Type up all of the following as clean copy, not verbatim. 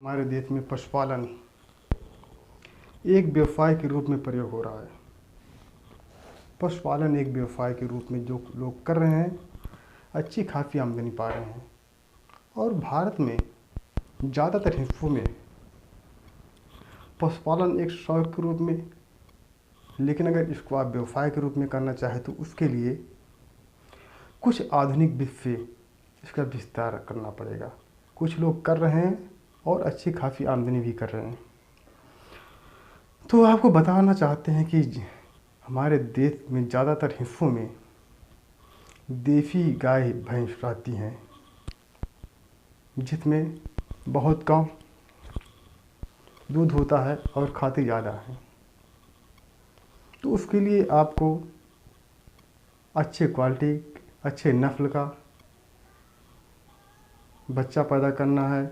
हमारे देश में पशुपालन एक व्यवसाय के रूप में प्रयोग हो रहा है। पशुपालन एक व्यवसाय के रूप में जो लोग कर रहे हैं, अच्छी खासी आमदनी पा रहे हैं। और भारत में ज़्यादातर हिस्सों में पशुपालन एक शौक के रूप में, लेकिन अगर इसको आप व्यवसाय के रूप में करना चाहें तो उसके लिए कुछ आधुनिक विधि से इसका विस्तार करना पड़ेगा। कुछ लोग कर रहे हैं और अच्छी खासी आमदनी भी कर रहे हैं। तो आपको बताना चाहते हैं कि हमारे देश में ज़्यादातर हिस्सों में देसी गाय भैंस रहती हैं, जिसमें बहुत कम दूध होता है और खाते ज़्यादा हैं। तो उसके लिए आपको अच्छे क्वालिटी, अच्छे नस्ल का बच्चा पैदा करना है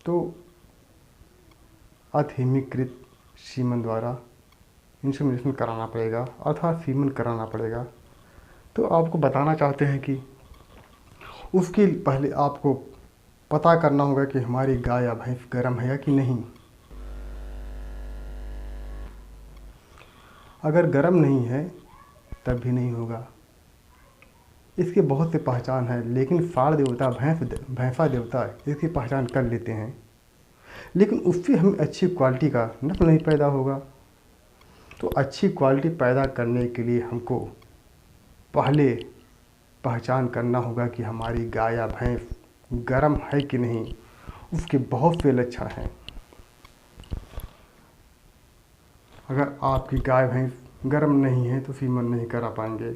तो अधीमीकृत सीमन द्वारा इंसेमिनेशन कराना पड़ेगा, अर्थात सीमन कराना पड़ेगा। तो आपको बताना चाहते हैं कि उसके पहले आपको पता करना होगा कि हमारी गाय या भैंस गर्म है या कि नहीं। अगर गर्म नहीं है तब भी नहीं होगा। इसके बहुत से पहचान है, लेकिन साड़ देवता भैंसा देवता इसकी पहचान कर लेते हैं, लेकिन उससे हमें अच्छी क्वालिटी का नस्ल नहीं पैदा होगा। तो अच्छी क्वालिटी पैदा करने के लिए हमको पहले पहचान करना होगा कि हमारी गाय या भैंस गर्म है कि नहीं। उसके बहुत से लक्षण हैं। अगर आपकी गाय भैंस गर्म नहीं है तो सीमन नहीं करा पाएंगे।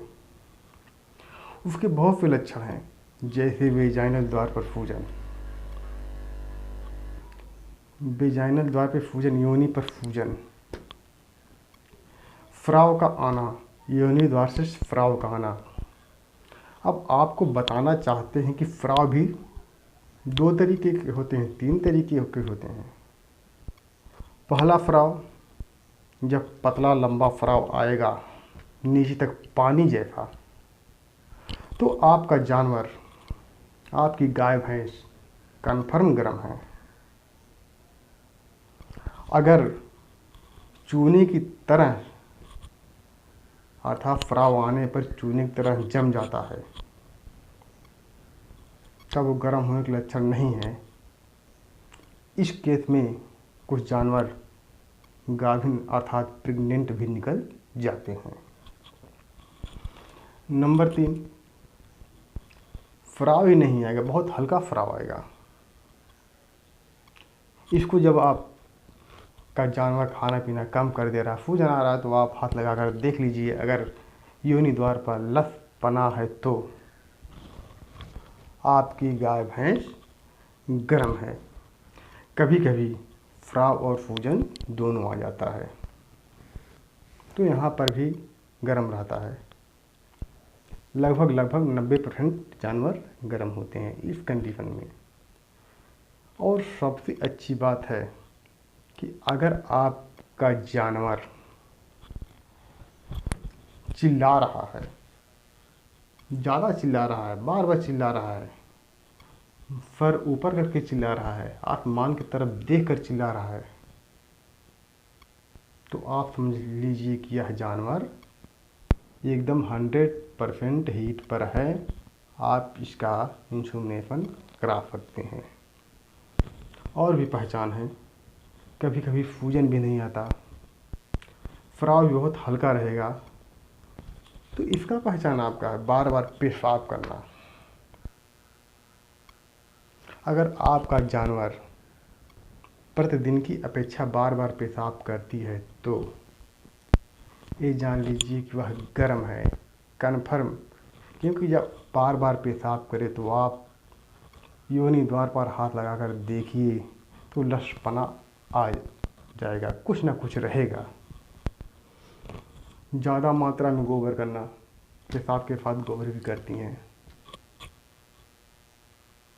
उसके बहुत से लक्षण हैं, जैसे वेजाइनल द्वार पर सूजन, वेजाइनल द्वार पर सूजन, योनि पर सूजन, स्राव का आना, योनि द्वार से स्राव का आना। अब आपको बताना चाहते हैं कि स्राव भी 2 तरीके के होते हैं, 3 तरीके के होते हैं। पहला स्राव, जब पतला लंबा स्राव आएगा नीचे तक पानी जैसा, तो आपका जानवर, आपकी गाय भैंस कन्फर्म गर्म है। अगर चूने की तरह, अर्थात स्राव आने पर चूने की तरह जम जाता है, तब वो गर्म होने के लक्षण नहीं है। इस केस में कुछ जानवर गाभिन अर्थात प्रेग्नेंट भी निकल जाते हैं। नंबर 3, स्राव ही नहीं आएगा, बहुत हल्का स्राव आएगा। इसको जब आप का जानवर खाना पीना कम कर दे रहा है, सूजन आ रहा है, तो आप हाथ लगाकर देख लीजिए। अगर योनि द्वार पर लस पना है तो आपकी गाय भैंस गर्म है। कभी कभी स्राव और सूजन दोनों आ जाता है, तो यहाँ पर भी गर्म रहता है। लगभग 90% जानवर गर्म होते हैं इस कंडीशन में। और सबसे अच्छी बात है कि अगर आपका जानवर चिल्ला रहा है, ज़्यादा चिल्ला रहा है, बार बार चिल्ला रहा है, सर ऊपर करके चिल्ला रहा है, आसमान की तरफ देख कर चिल्ला रहा है, तो आप समझ लीजिए कि यह जानवर एकदम 100% हीट पर है। आप इसका इंसेमिनेशन करा सकते हैं। और भी पहचान है, कभी कभी सूजन भी नहीं आता, स्राव भी बहुत हल्का रहेगा, तो इसका पहचान आपका है बार बार पेशाब करना। अगर आपका जानवर प्रतिदिन की अपेक्षा बार बार पेशाब करती है तो ये जान लीजिए कि वह गर्म है, कन्फर्म। क्योंकि जब बार बार पेशाब करे तो आप योनि द्वार पर हाथ लगाकर देखिए तो लसपना आ जाएगा, कुछ ना कुछ रहेगा। ज़्यादा मात्रा में गोबर करना, पेशाब के साथ गोबर भी करती हैं,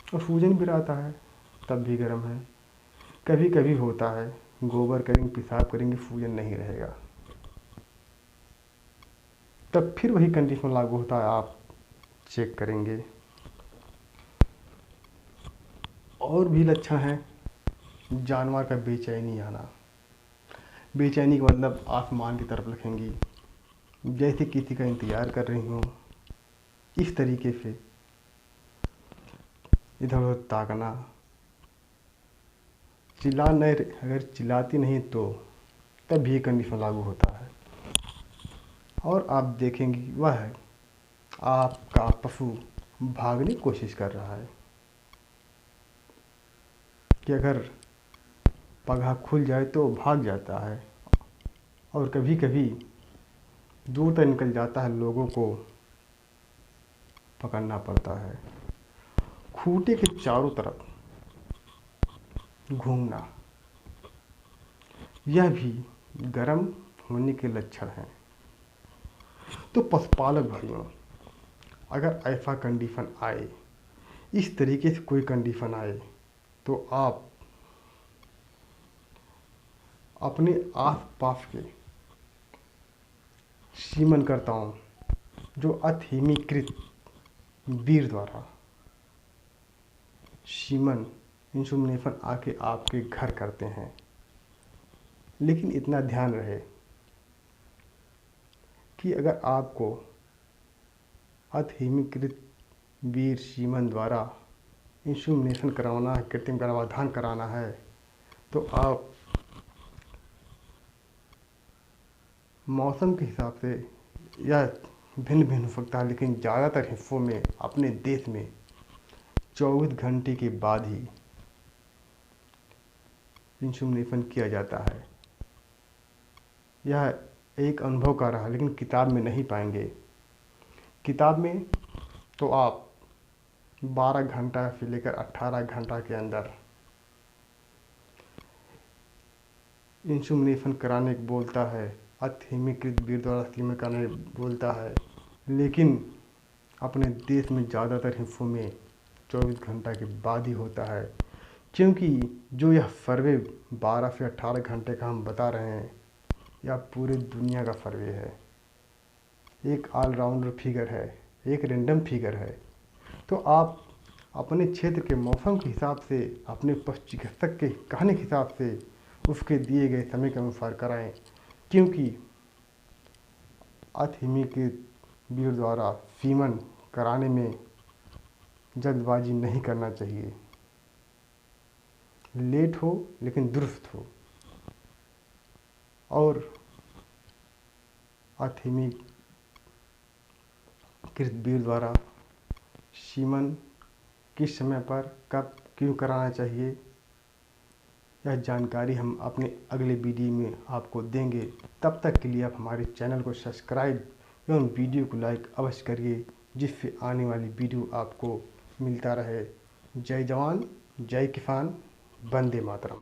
और सूजन भी रहता है, तब भी गर्म है। कभी कभी होता है गोबर करेंगे, पेशाब करेंगे, सूजन नहीं रहेगा, तब फिर वही कंडीशन लागू होता है, आप चेक करेंगे। और भी लक्षण हैं जानवर का बेचैनी आना। बेचैनी का मतलब आसमान की तरफ रखेंगी, जैसे किसी का इंतज़ार कर रही हो, इस तरीके से इधर उधर ताकना। चिल्ला नहीं, अगर चिल्लाती नहीं तो तब भी ये कंडीशन लागू होता है। और आप देखेंगे वह है आपका पशु भागने की कोशिश कर रहा है कि अगर पगहा खुल जाए तो भाग जाता है, और कभी कभी दूर तक निकल जाता है, लोगों को पकड़ना पड़ता है। खूंटे के चारों तरफ घूमना, यह भी गर्म होने के लक्षण हैं। तो पशुपालक भाइयों, अगर ऐसा कंडीशन आए, इस तरीके से कोई कंडीशन आए, तो आप अपने आस पास के सीमनकर्ताओं जो अधीनीकृत वीर द्वारा सीमन इंसेमिनेशन आके आपके घर करते हैं, लेकिन इतना ध्यान रहे कि अगर आपको अधीनीकृत वीर सीमन द्वारा इंसेमिनेशन करवाना है, कृत्रिम गर्भाधान कराना है, तो आप मौसम के हिसाब से यह भिन्न भिन्न हो सकता है, लेकिन ज़्यादातर हिस्सों में अपने देश में 24 घंटे के बाद ही इंसेमिनेशन किया जाता है। यह एक अनुभव का रहा, लेकिन किताब में नहीं पाएंगे। किताब में तो आप 12 घंटा से लेकर 18 घंटा के अंदर इंसेमिनेशन कराने को बोलता है, अधीनीकृत वीर द्वारा सीमन कराने बोलता है, लेकिन अपने देश में ज़्यादातर हिस्सों में 24 घंटा के बाद ही होता है, क्योंकि जो यह सर्वे 12 से 18 घंटे का हम बता रहे हैं, यह पूरे दुनिया का सर्वे है। एक ऑलराउंडर फिगर है, एक रेंडम फिगर है। तो आप अपने क्षेत्र के मौसम के हिसाब से, अपने पशु चिकित्सक के कहने के हिसाब से उसके दिए गए समय के अनुसार कराएं, क्योंकि अधीनीकृत वीर द्वारा सीमन कराने में जल्दबाजी नहीं करना चाहिए। लेट हो लेकिन दुरुस्त हो। और अधीनीकृत वीर द्वारा सीमन किस समय पर कब क्यों कराना चाहिए, यह जानकारी हम अपने अगले वीडियो में आपको देंगे। तब तक के लिए आप हमारे चैनल को सब्सक्राइब एवं वीडियो को लाइक अवश्य करिए, जिससे आने वाली वीडियो आपको मिलता रहे। जय जवान, जय किसान, वंदे मातरम।